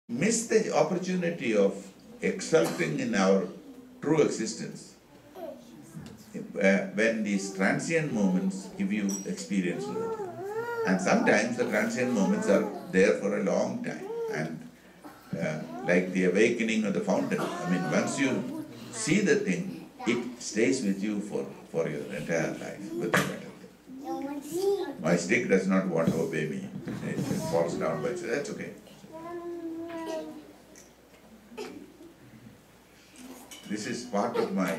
miss the opportunity of exulting in our true existence when these transient moments give you experience of it. And sometimes the transient moments are there for a long time, and like the awakening of the fountain. I mean, once you see the thing, it stays with you for your entire life with the metal thing. My stick does not want to obey me. It falls down by itself. That's okay. This is part of my,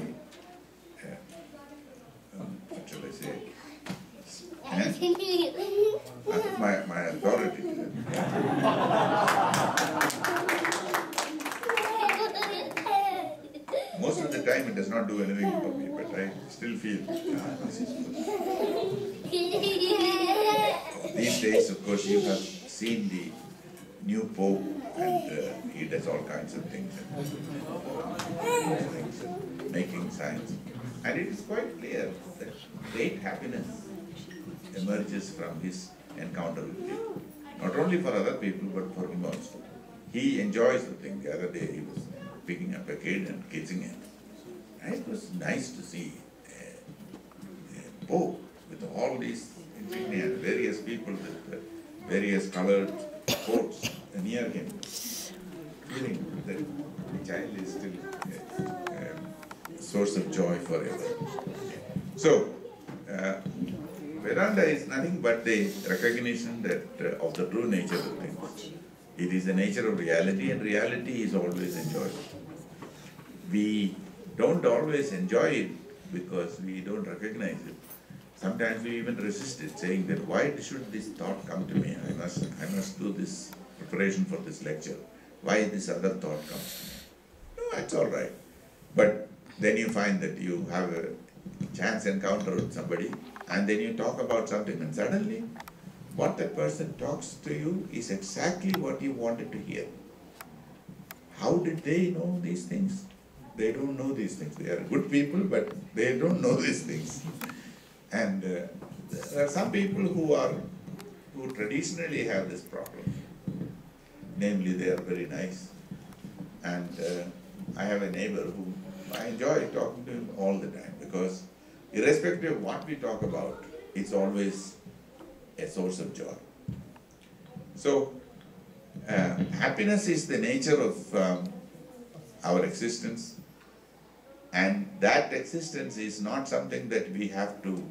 what shall I say, my authority. Most of the time it does not do anything for me, but I still feel this is good. These days, of course, you have seen the new Pope, and he does all kinds of things, and making signs. And it is quite clear that great happiness emerges from his encounter with people. Not only for other people, but for him also. He enjoys the thing. The other day he was picking up a kid and kissing him. And it was nice to see a Pope with all these insignia, various people with various colored coats near him, feeling that the child is still a source of joy forever. So, Vedanta is nothing but the recognition that of the true nature of things. It is the nature of reality, and reality is always enjoyable. We don't always enjoy it because we don't recognize it. Sometimes we even resist it, saying that why should this thought come to me? I must do this preparation for this lecture. Why this other thought comes to me? No, it's all right. But then you find that you have a chance encounter with somebody, and then you talk about something, and suddenly what that person talks to you is exactly what you wanted to hear. How did they know these things? They don't know these things. They are good people, but they don't know these things. And there are some people who traditionally have this problem. Namely, they are very nice. And I have a neighbor who I enjoy talking to him all the time, because irrespective of what we talk about, it's always a source of joy. So, happiness is the nature of our existence, and that existence is not something that we have to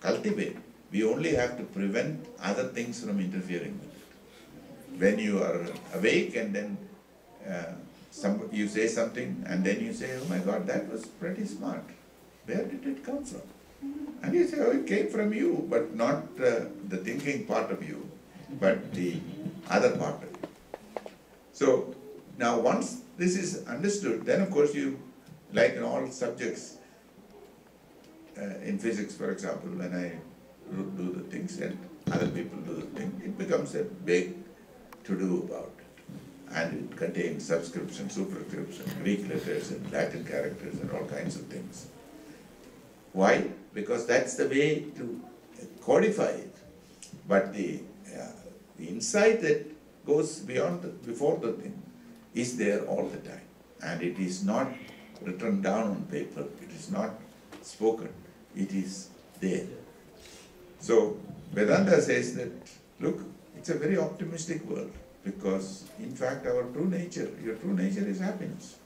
cultivate. We only have to prevent other things from interfering with it. When you are awake and then you say something, and then you say, oh my God, that was pretty smart. Where did it come from? And you say, oh, it came from you, but not the thinking part of you, but the other part of you. So now once this is understood, then of course you, like in all subjects, in physics for example, when I do the things and other people do the thing, it becomes a big to-do about it. And it contains subscription, superscription, Greek letters and Latin characters and all kinds of things. Why? Because that's the way to codify it. But the insight that goes before the thing is there all the time. And it is not written down on paper. It is not spoken. It is there. So Vedanta says that, look, it's a very optimistic world, because in fact our true nature, your true nature is happiness.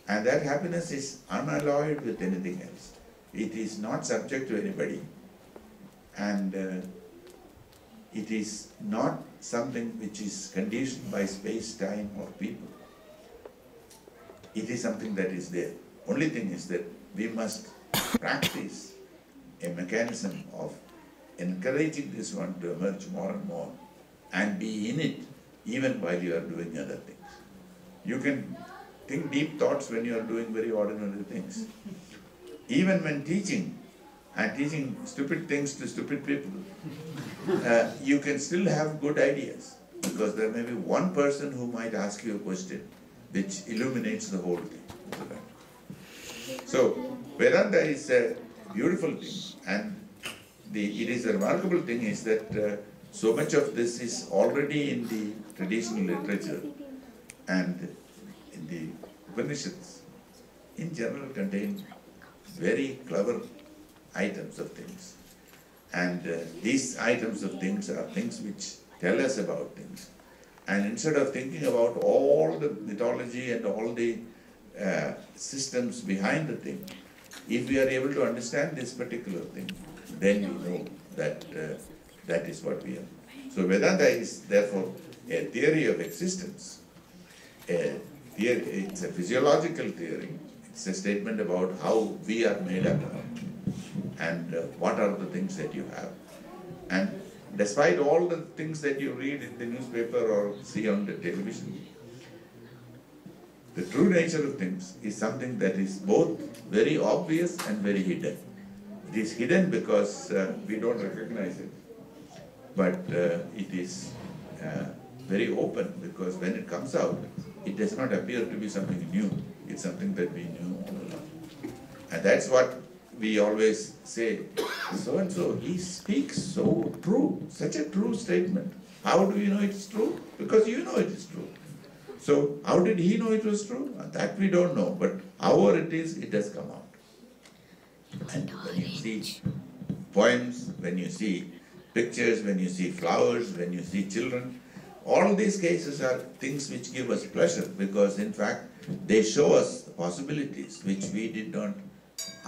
And that happiness is unalloyed with anything else. It is not subject to anybody, and it is not something which is conditioned by space, time or people. It is something that is there. Only thing is that we must practice a mechanism of encouraging this one to emerge more and more and be in it even while you are doing other things. You can think deep thoughts when you are doing very ordinary things. Even when teaching, and teaching stupid things to stupid people, you can still have good ideas, because there may be one person who might ask you a question which illuminates the whole thing. So, Vedanta is a beautiful thing, and it is a remarkable thing is that So much of this is already in the traditional literature, and in the Upanishads in general contain very clever items of things. And these items of things are things which tell us about things. And instead of thinking about all the mythology and all the systems behind the thing, if we are able to understand this particular thing, then we know that that is what we are. So Vedanta is therefore a theory of existence. It's a physiological theory. It's a statement about how we are made up and what are the things that you have. And despite all the things that you read in the newspaper or see on the television, the true nature of things is something that is both very obvious and very hidden. It is hidden because we don't recognize it, but it is very open because when it comes out, it does not appear to be something new. It's something that we knew all along. And that's what we always say, so-and-so, he speaks so true, such a true statement. How do you know it's true? Because you know it is true. So how did he know it was true? That we don't know, but however it is, it has come out. And when you see poems, when you see pictures, when you see flowers, when you see children, all these cases are things which give us pleasure because in fact they show us the possibilities which we did not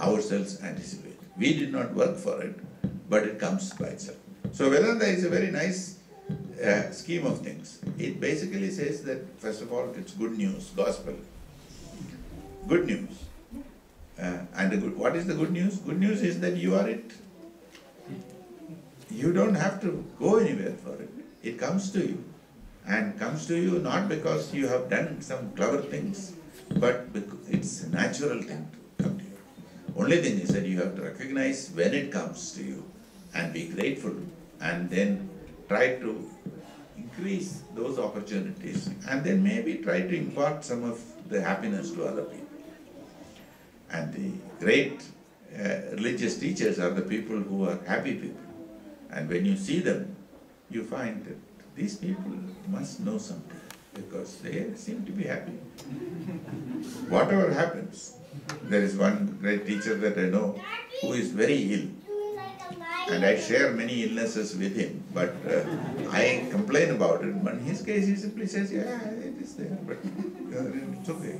ourselves anticipate. We did not work for it, but it comes by itself. So Vedanta is a very nice scheme of things. It basically says that, first of all, it's good news, gospel. Good news. What is the good news? Good news is that you are it. You don't have to go anywhere for it. It comes to you. And comes to you not because you have done some clever things, but because it's a natural thing to come to you. Only thing is that you have to recognize when it comes to you and be grateful and then try to increase those opportunities and then maybe try to impart some of the happiness to other people. And the great religious teachers are the people who are happy people. And when you see them, you find that these people must know something because they seem to be happy. Whatever happens, there is one great teacher that I know who is very ill. And I share many illnesses with him, but I complain about it. But in his case, he simply says, yeah, it is there, but it's okay.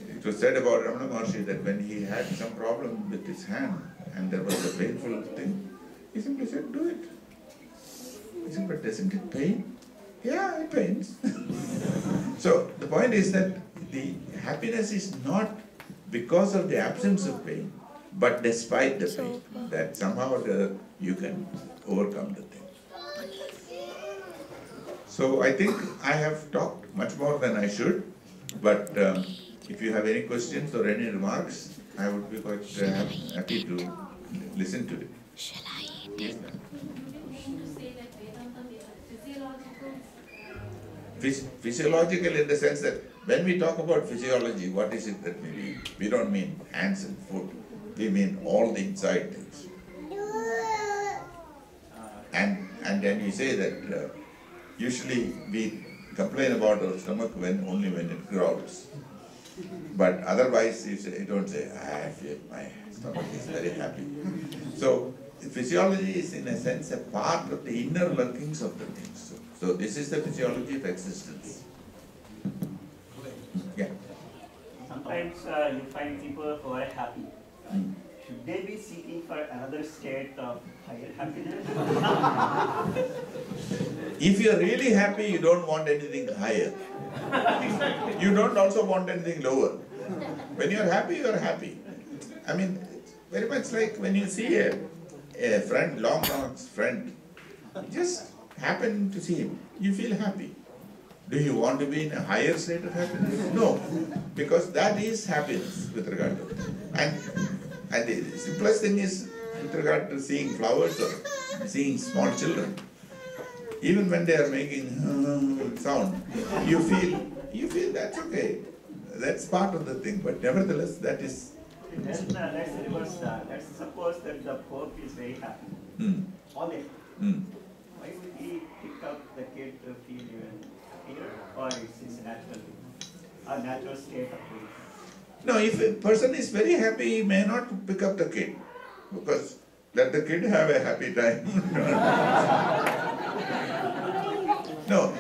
It was said about Ramana Maharshi that when he had some problem with his hand and there was a painful thing, he simply said, do it. He said, but doesn't it pain? Yeah, it pains. So the point is that the happiness is not because of the absence of pain, but despite the pain, that somehow or other you can overcome the thing. So I think I have talked much more than I should, but if you have any questions or any remarks, I would be quite happy to listen to it. Shall I eat Yes, it? ma'am. Physiological? Physiological in the sense that when we talk about physiology, what is it that we mean? We don't mean hands and foot. We mean all the inside things. And then we say that usually we complain about our stomach only when it growls. But otherwise you don't say, I feel my stomach is very happy. So physiology is in a sense a part of the inner workings of the things. So this is the physiology of existence. Yeah. Sometimes you find people who are happy. Should they be seeking for another state of higher happiness? If you are really happy, you don't want anything higher. You don't also want anything lower. When you are happy, you are happy. I mean, it's very much like when you see a friend, long lost friend, just happen to see him, you feel happy. Do you want to be in a higher state of happiness? No, because that is happiness with regard to it. And the simplest thing is with regard to seeing flowers or seeing small children. Even when they are making sound, you feel that's okay. That's part of the thing, but nevertheless that is... Let's reverse that. Let's suppose that the Pope is very happy. All day. Why would he pick up the kid to feel even happier? Or it's his natural state of being? No, if a person is very happy, he may not pick up the kid, because let the kid have a happy time. No,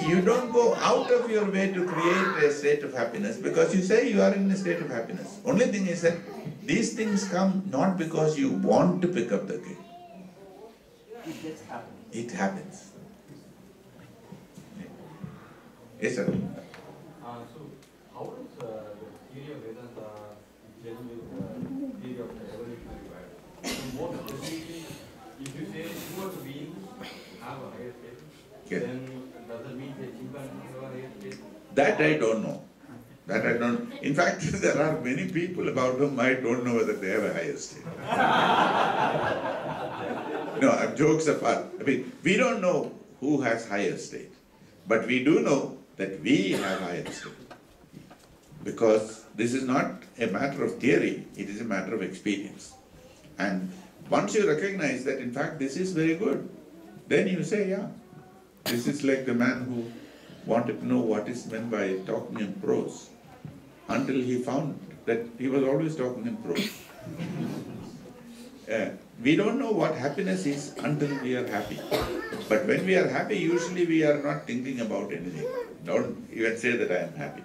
you don't go out of your way to create a state of happiness, because you say you are in a state of happiness. Only thing is that these things come not because you want to pick up the kid. It just happens. It happens. Yes, sir. So, how does the theory of Vedanta gel with the theory of the evolutionary biology? More specifically, if you say human beings have a higher state, Yes. then does that mean that chimpanzees have a higher state? That I don't know. That I don't. In fact, there are many people about whom I don't know whether they have a higher state. No, jokes apart. I mean, we don't know who has higher state, but we do know that we have higher state. Because this is not a matter of theory, it is a matter of experience. And once you recognize that in fact this is very good, then you say, yeah, this is like the man who wanted to know what is meant by talking in prose, until he found that he was always talking in prose. We don't know what happiness is until we are happy. But when we are happy, usually we are not thinking about anything. Don't even say that I am happy.